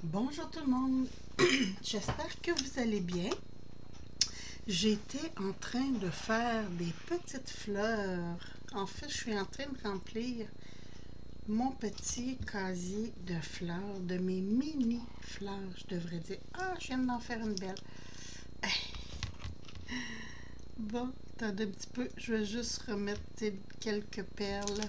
Bonjour tout le monde, j'espère que vous allez bien. J'étais en train de faire des petites fleurs. En fait, je suis en train de remplir mon petit casier de fleurs, de mes mini fleurs, je devrais dire. Ah, je viens d'en faire une belle. Bon, attendez un petit peu, je vais juste remettre quelques perles.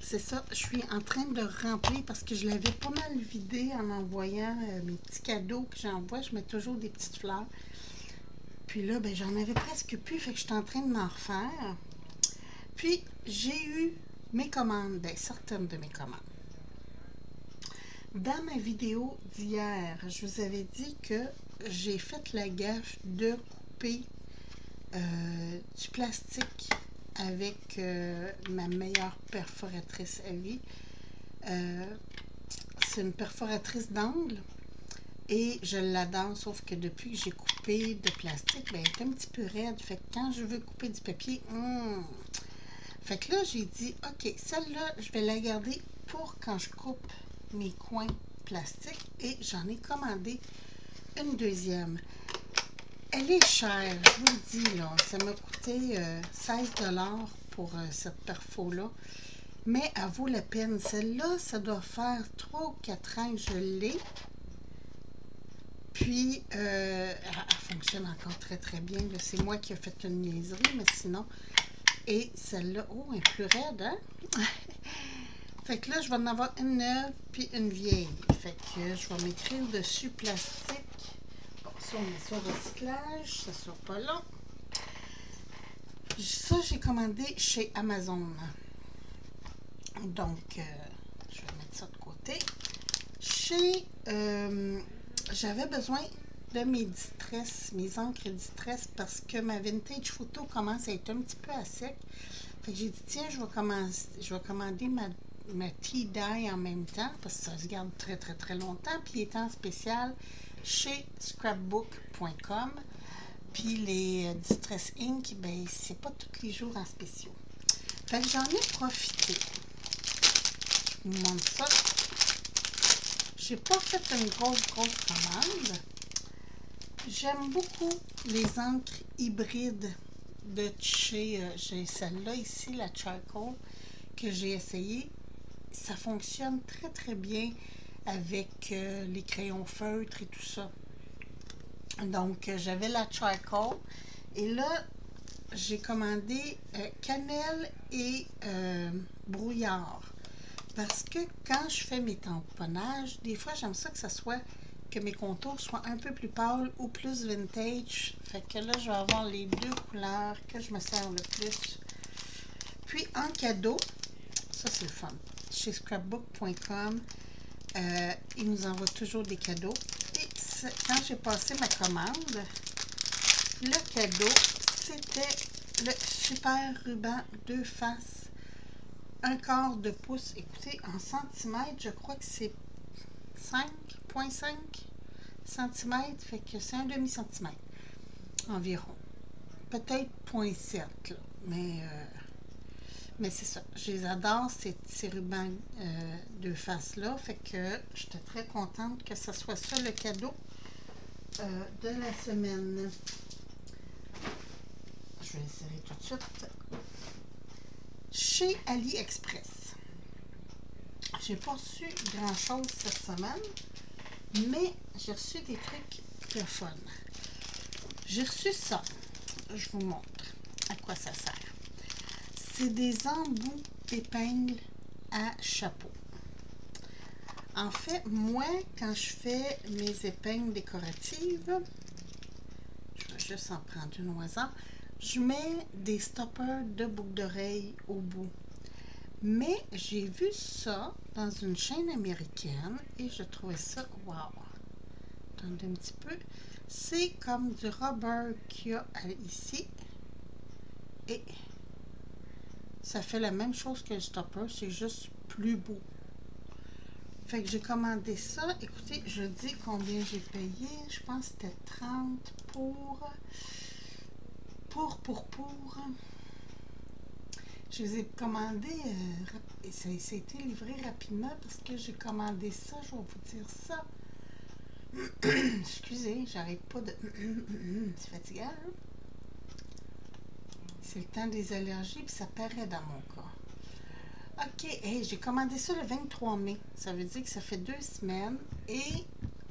C'est ça, je suis en train de remplir parce que je l'avais pas mal vidé en envoyant mes petits cadeaux que j'envoie. Je mets toujours des petites fleurs. Puis là, ben, j'en avais presque plus, fait que je suis en train de m'en refaire. Puis, j'ai eu mes commandes, ben, certaines de mes commandes. Dans ma vidéo d'hier, je vous avais dit que j'ai fait la gaffe de couper du plastique avec ma meilleure perforatrice à vie. C'est une perforatrice d'angle et je l'adore, sauf que depuis que j'ai coupé de plastique, ben, elle est un petit peu raide. Fait que quand je veux couper du papier, fait que là, j'ai dit, ok, celle-là, je vais la garder pour quand je coupe mes coins plastiques et j'en ai commandé une deuxième. Elle est chère, je vous le dis, là. Ça m'a coûté 16 $ pour cette perfo-là. Mais elle vaut la peine. Celle-là, ça doit faire 3 ou 4 ans que je l'ai. Puis, elle fonctionne encore très, très bien. C'est moi qui ai fait une niaiserie, mais sinon... Et celle-là, oh, elle est plus raide, hein? Fait que là, je vais en avoir une neuve puis une vieille. Fait que je vais m'écrire dessus plastique. Bon, ça, on met ça au recyclage. Ça sera pas long. Ça, j'ai commandé chez Amazon. Donc, je vais mettre ça de côté. J'avais besoin de mes distress, mes encres distress, parce que ma vintage photo commence à être un petit peu à sec. Fait que j'ai dit, tiens, je vais commander ma tea dye en même temps, parce que ça se garde très, très, très longtemps. Puis il est en spécial chez scrapbook.com. Puis les Distress Ink, ben, c'est pas tous les jours en spéciaux. Fait que j'en ai profité. Je vous montre ça. J'ai pas fait une grosse commande. J'aime beaucoup les encres hybrides de chez... j'ai celle-là ici, la Charcoal, que j'ai essayé. Ça fonctionne très, très bien avec les crayons feutres et tout ça. Donc, j'avais la Charcoal. Et là, j'ai commandé cannelle et brouillard. Parce que quand je fais mes tamponnages, des fois, j'aime ça que mes contours soient un peu plus pâles ou plus vintage. Fait que là, je vais avoir les deux couleurs que je me sers le plus. Puis, en cadeau, ça c'est le fun. Chez scrapbook.com, ils nous envoient toujours des cadeaux. Et quand j'ai passé ma commande, le cadeau, c'était le super ruban 2 faces. Un quart de pouce. Écoutez, en centimètres, je crois que c'est 5,5 cm. Fait que c'est un demi-centimètre environ. Peut-être 0,7, là. Mais c'est ça. Je les adore, ces rubans de face-là. Fait que j'étais très contente que ce soit ça le cadeau de la semaine. Je vais essayer tout de suite. Chez AliExpress. J'ai pas reçu grand chose cette semaine, mais j'ai reçu des trucs de fun. J'ai reçu ça. Je vous montre à quoi ça sert. C'est des embouts d'épingles à chapeau. En fait, moi, quand je fais mes épingles décoratives, je vais juste en prendre une au hasard, je mets des stoppers de boucles d'oreilles au bout. Mais j'ai vu ça dans une chaîne américaine et je trouvais ça wow. Attendez un petit peu. C'est comme du rubber qu'il y a ici. Et ça fait la même chose que le stopper, c'est juste plus beau. Fait que j'ai commandé ça. Écoutez, je dis combien j'ai payé. Je pense que c'était 30 pour. Je les ai commandés et ça a été livré rapidement parce que j'ai commandé ça, je vais vous dire ça. Excusez, j'arrête pas de... C'est fatigant, hein? C'est le temps des allergies, puis ça paraît dans mon cas. OK, hey, j'ai commandé ça le 23 mai. Ça veut dire que ça fait 2 semaines et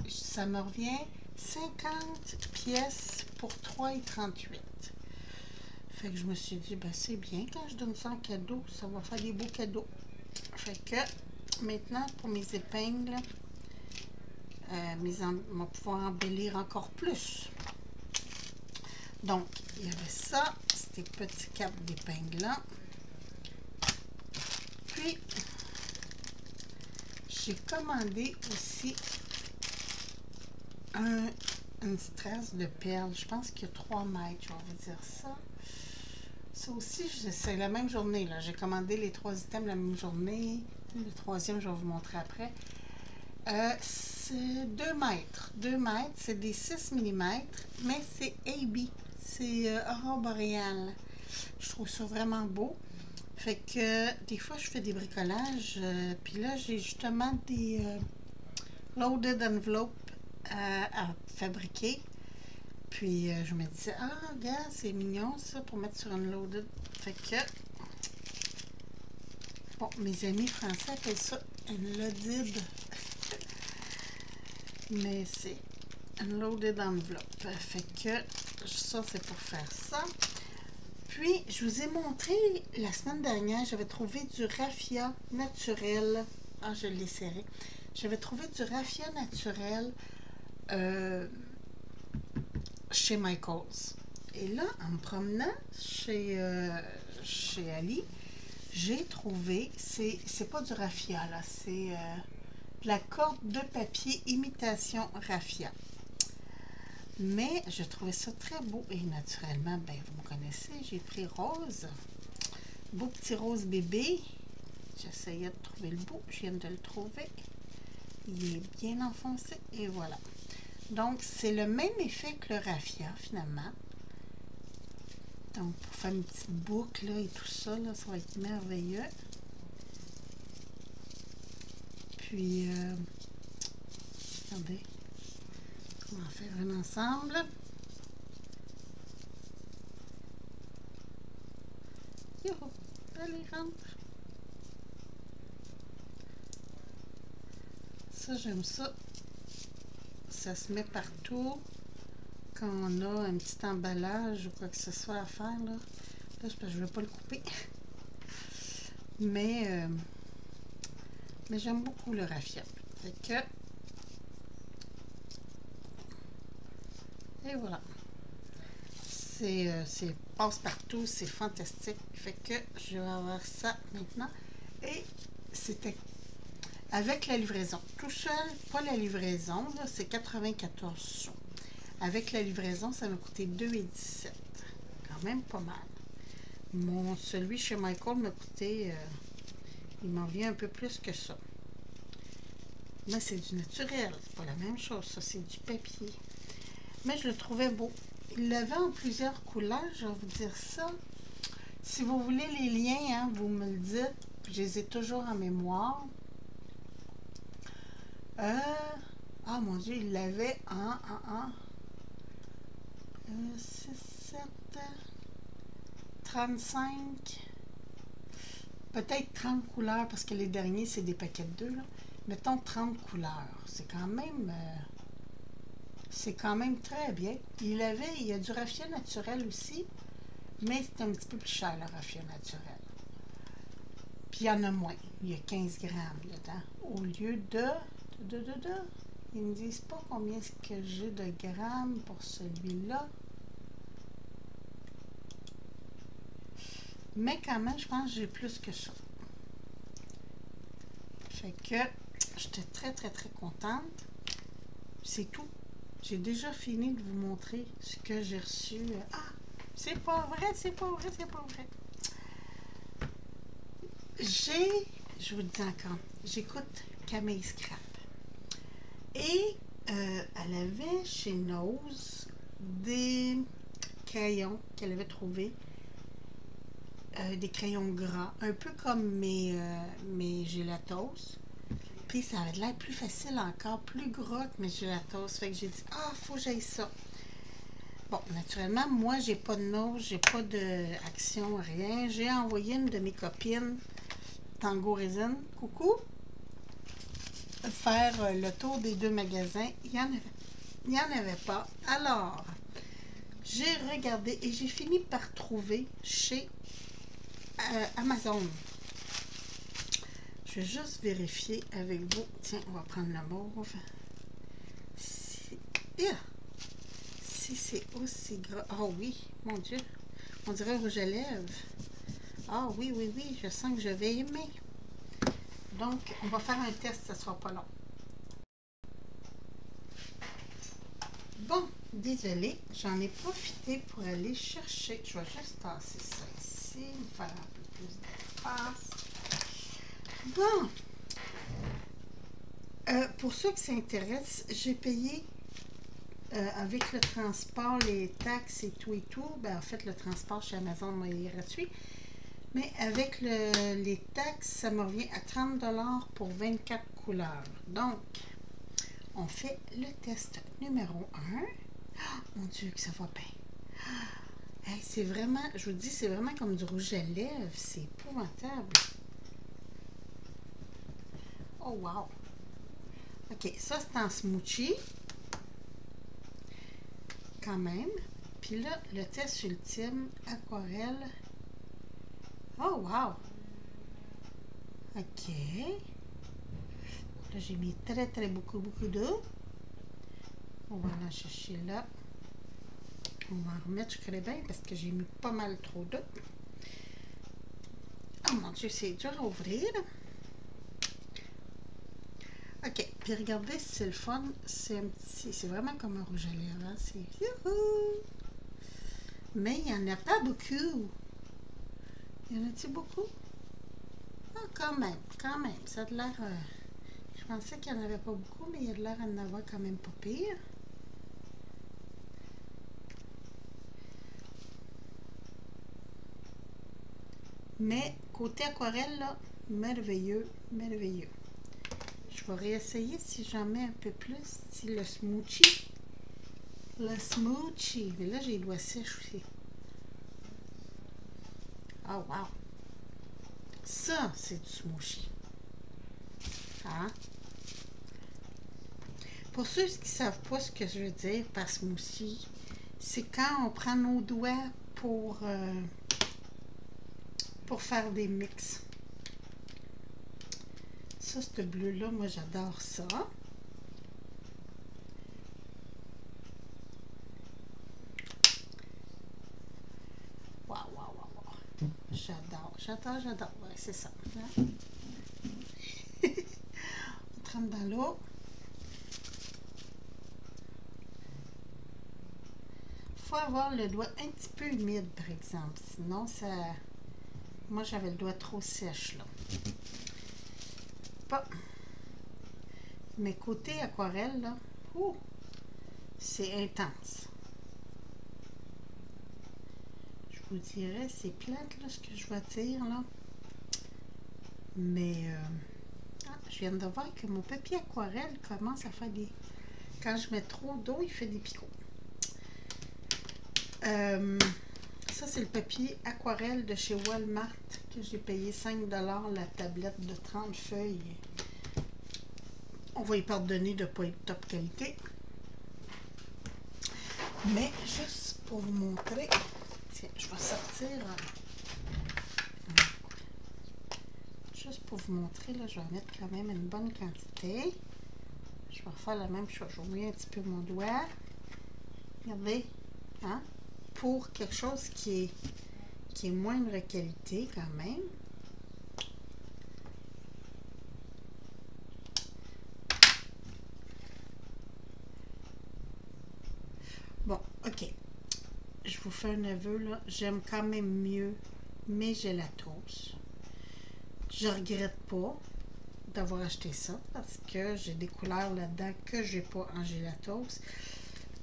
ça me revient 50 pièces pour 3,38. Fait que je me suis dit, ben c'est bien quand je donne ça en cadeau, ça va faire des beaux cadeaux. Fait que maintenant, pour mes épingles, on va pouvoir embellir encore plus. Donc, il y avait ça, ces petits capes d'épingles-là. Puis, j'ai commandé aussi une strass de perles. Je pense qu'il y a 3 mètres, je vais vous dire ça. Ça aussi, c'est la même journée. J'ai commandé les 3 items la même journée. Le troisième, je vais vous montrer après. C'est 2 mètres. 2 mètres, c'est des 6 mm, mais c'est AB. C'est aurore boréale. Je trouve ça vraiment beau. Fait que des fois, je fais des bricolages. Puis là, j'ai justement des loaded envelopes à fabriquer. Puis je me disais, ah, regarde, c'est mignon ça pour mettre sur une loaded. Fait que, bon, mes amis français appellent ça une loaded. Mais c'est une loaded envelope. Fait que ça, c'est pour faire ça. Puis, je vous ai montré la semaine dernière, j'avais trouvé du raffia naturel. Ah, je l'ai serré. J'avais trouvé du raffia naturel chez Michaels. Et là, en me promenant chez Ali, j'ai trouvé, c'est pas du raffia, là, c'est de la corde de papier imitation raffia. Mais je trouvais ça très beau et naturellement, ben vous me connaissez, j'ai pris rose. Beau petit rose bébé. J'essayais de trouver le beau, je viens de le trouver. Il est bien enfoncé et voilà. Donc, c'est le même effet que le raffia, finalement. Donc, pour faire une petite boucle là, et tout ça, là, ça va être merveilleux. Puis, regardez, on va en faire un ensemble. Youhou, allez, rentre. Ça, j'aime ça. Ça se met partout. Quand on a un petit emballage ou quoi que ce soit à faire, là, c'est parce que je ne veux pas le couper. Mais j'aime beaucoup le raffia. Fait que, et voilà. C'est passe-partout, c'est fantastique. Fait que je vais avoir ça maintenant. Et c'était avec la livraison. Tout seul, pas la livraison, c'est 94 sous. Avec la livraison, ça m'a coûté 2,17. Quand même pas mal. Celui chez Michael m'a coûté, il m'en vient un peu plus que ça. Mais c'est du naturel, c'est pas la même chose, ça c'est du papier. Mais je le trouvais beau. Il l'avait en plusieurs couleurs, je vais vous dire ça. Si vous voulez les liens, hein, vous me le dites, je les ai toujours en mémoire. Ah mon Dieu, il l'avait en 6, 7, 35, peut-être 30 couleurs, parce que les derniers, c'est des paquets de 2, là. Mettons 30 couleurs. C'est quand même très bien. Il y a du raffia naturel aussi, mais c'est un petit peu plus cher, le raffia naturel. Puis il y en a moins. Il y a 15 grammes dedans. Au lieu de... Ils ne me disent pas combien est-ce que j'ai de grammes pour celui-là. Mais quand même, je pense que j'ai plus que ça. Fait que j'étais très, très, très contente. C'est tout. J'ai déjà fini de vous montrer ce que j'ai reçu. Ah! C'est pas vrai, c'est pas vrai, c'est pas vrai. Je vous le dis encore, j'écoute Camille Scrap. Et elle avait chez Nose des crayons qu'elle avait trouvés des crayons gras, un peu comme mes gélatos. Puis ça avait l'air plus facile encore, plus gras que mes gélatos. Fait que j'ai dit, ah, faut que j'aille ça. Bon, naturellement, moi, j'ai pas de notes, j'ai pas d'action, rien. J'ai envoyé une de mes copines, Tango Resin, coucou, faire le tour des 2 magasins. Il y en avait pas. Alors, j'ai regardé et j'ai fini par trouver chez Amazon. Je vais juste vérifier avec vous. Tiens, on va prendre le mauve. Si c'est aussi gras. Oh oui, mon Dieu. On dirait rouge à lèvres. Ah oui, oui, oui, je sens que je vais aimer. Donc, on va faire un test, ça sera pas long. Bon, désolée, j'en ai profité pour aller chercher. Je vais juste tasser ça ici, me faire un peu plus d'espace. Bon, pour ceux qui s'intéressent, j'ai payé avec le transport, les taxes et tout, ben, en fait, le transport chez Amazon moi, il est gratuit. Mais avec les taxes, ça me revient à 30 $ pour 24 couleurs. Donc, on fait le test numéro 1. Oh, mon Dieu, que ça va bien. Hey, c'est vraiment, je vous dis, c'est vraiment comme du rouge à lèvres. C'est épouvantable. Oh, wow. OK, ça, c'est en smoothie. Quand même. Puis là, le test ultime, aquarelle. Oh, wow! OK. Là, j'ai mis très beaucoup d'eau. On va en chercher là. On va en remettre, je connais bien, parce que j'ai mis pas mal trop d'eau. Oh mon Dieu, c'est dur à ouvrir. OK. Puis regardez, c'est le fun. C'est un petit... C'est vraiment comme un rouge à lèvres. Hein? C'est... Youhou! Mais il n'y en a pas beaucoup. Il y en a-t-il beaucoup? Ah, quand même. Ça a de l'air... Je pensais qu'il n'y en avait pas beaucoup, mais il y a de l'air d'en avoir quand même pas pire. Mais côté aquarelle, là, merveilleux. Je vais réessayer si j'en mets un peu plus. Si le smoothie. Mais là, j'ai les doigts sèches aussi. Oh, wow. Ça, c'est du smoothie. Hein? Pour ceux qui ne savent pas ce que je veux dire par smoothie, c'est quand on prend nos doigts pour faire des mix. Ça, ce bleu-là, moi, j'adore ça. Wow. J'adore. Ouais, c'est ça. Hein? On trempe dans l'eau. Il faut avoir le doigt un petit peu humide, par exemple. Sinon, ça... Moi, j'avais le doigt trop sèche, là. Bon. Mais côté aquarelle, là, c'est intense. Je vous dirais, c'est plate, là, ce que je vais dire, là. Mais, je viens de voir que mon papier aquarelle commence à faire des... Quand je mets trop d'eau, il fait des picots. Ça, c'est le papier aquarelle de chez Walmart que j'ai payé 5 $ la tablette de 30 feuilles. On va y pardonner de ne pas être top qualité. Mais juste pour vous montrer, tiens, je vais sortir. Juste pour vous montrer, là, je vais mettre quand même une bonne quantité. Je vais faire la même chose. Je vais mouiller un petit peu mon doigt. Regardez, hein? Pour quelque chose qui est moindre qualité quand même. Bon, OK. Je vous fais un aveu, là. J'aime quand même mieux mes gélatos. Je regrette pas d'avoir acheté ça parce que j'ai des couleurs là-dedans que j'ai pas en gélatos.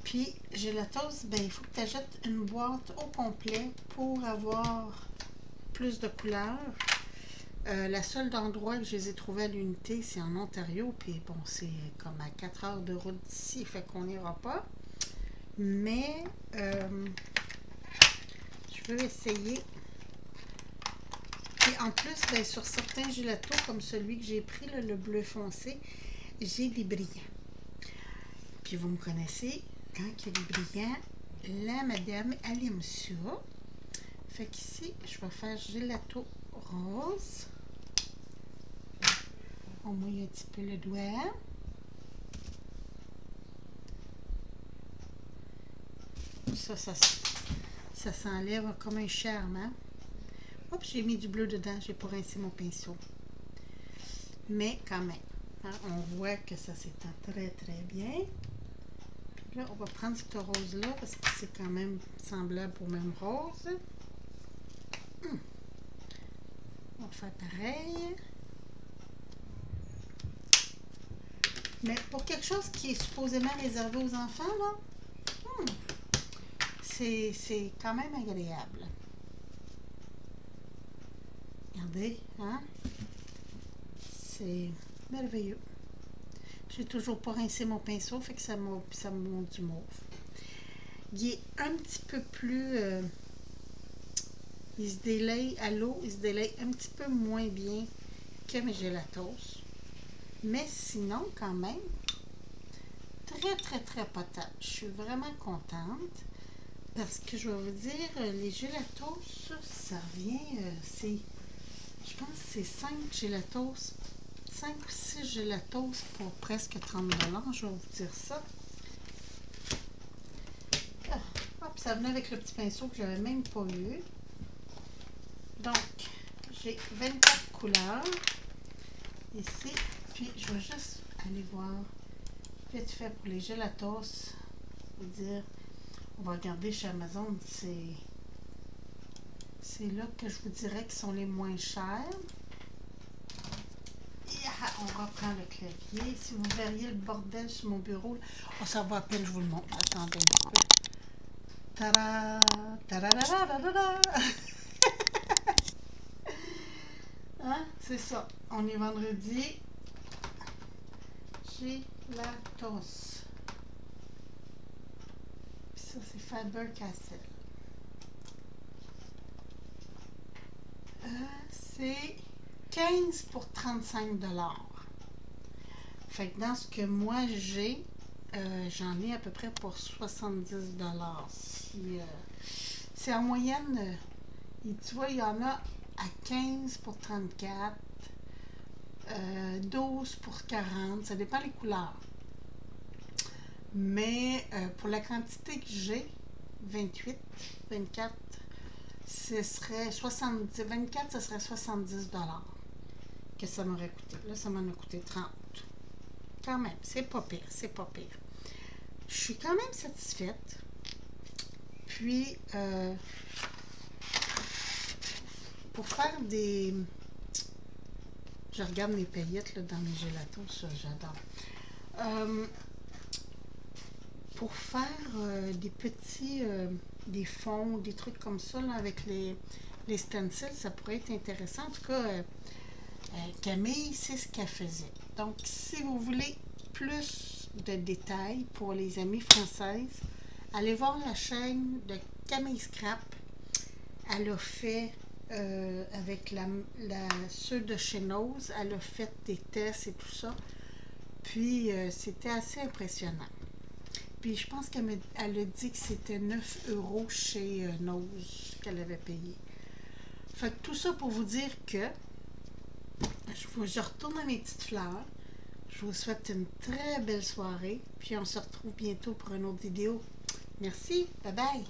Puis, gélatos, ben, il faut que tu achètes une boîte au complet pour avoir plus de couleurs. La seule endroit que je les ai trouvés à l'unité, c'est en Ontario. Puis bon, c'est comme à 4 heures de route d'ici, fait qu'on n'ira pas. Mais je veux essayer. Et en plus, ben, sur certains gelatos, comme celui que j'ai pris, là, le bleu foncé, j'ai des brillants. Puis vous me connaissez, quand il y a des brillants, la madame, elle aime ça. Fait qu'ici, je vais faire gelato rose. On mouille un petit peu le doigt. Ça s'enlève comme un charme, hein? Hop, j'ai mis du bleu dedans, j'ai pas rincé mon pinceau. Mais quand même, hein, on voit que ça s'étend très très bien. Puis là, on va prendre cette rose-là parce que c'est quand même semblable au même rose. On va faire pareil. Mais pour quelque chose qui est supposément réservé aux enfants, là, c'est quand même agréable. Regardez, hein? C'est merveilleux. J'ai toujours pas rincé mon pinceau, fait que ça me monte du mauve. Il est un petit peu plus... il se délaye à l'eau, il se délaye un petit peu moins bien que mes gelatos. Mais sinon, quand même, très, très, très potable. Je suis vraiment contente parce que je vais vous dire, les gelatos, ça revient, je pense que c'est 5 gelatos, 5 ou 6 gelatos pour presque 30 $. Je vais vous dire ça. Hop, ça venait avec le petit pinceau que je n'avais même pas eu. Donc, j'ai 24 couleurs ici. Puis, je vais juste aller voir vite fait pour les gelatos. Je veux dire, on va regarder chez Amazon. C'est là que je vous dirais qu'ils sont les moins chers. On reprend le clavier. Si vous verriez le bordel sur mon bureau, oh, ça va à peine, je vous le montre. Attendez un petit peu. Tada! Tadadadadadada! Hein? C'est ça. On est vendredi. Gelatos. Puis ça, c'est Faber-Castell. C'est 15 pour 35 $. Fait que dans ce que moi j'ai, j'en ai à peu près pour 70 $. C'est en moyenne, tu vois, il y en a à 15 pour 34, 12 pour 40, ça dépend des couleurs. Mais pour la quantité que j'ai, 28, 24, ce serait 70, 24, ce serait 70 $ que ça m'aurait coûté. Là, ça m'en a coûté 30. Quand même, c'est pas pire, c'est pas pire. Je suis quand même satisfaite. Puis, pour faire des... Je regarde mes paillettes là, dans mes gelatos, ça j'adore. Pour faire des petits... des fonds, des trucs comme ça, là, avec les stencils, ça pourrait être intéressant. En tout cas, Camille, c'est ce qu'elle faisait. Donc, si vous voulez plus de détails pour les amies françaises, allez voir la chaîne de Camille Scrap. Elle a fait, avec ceux de chez Nose, elle a fait des tests et tout ça. Puis, c'était assez impressionnant. Puis je pense qu'elle a dit que c'était 9 € chez Nose qu'elle avait payé. Fait que tout ça pour vous dire que je retourne à mes petites fleurs. Je vous souhaite une très belle soirée. Puis on se retrouve bientôt pour une autre vidéo. Merci. Bye bye.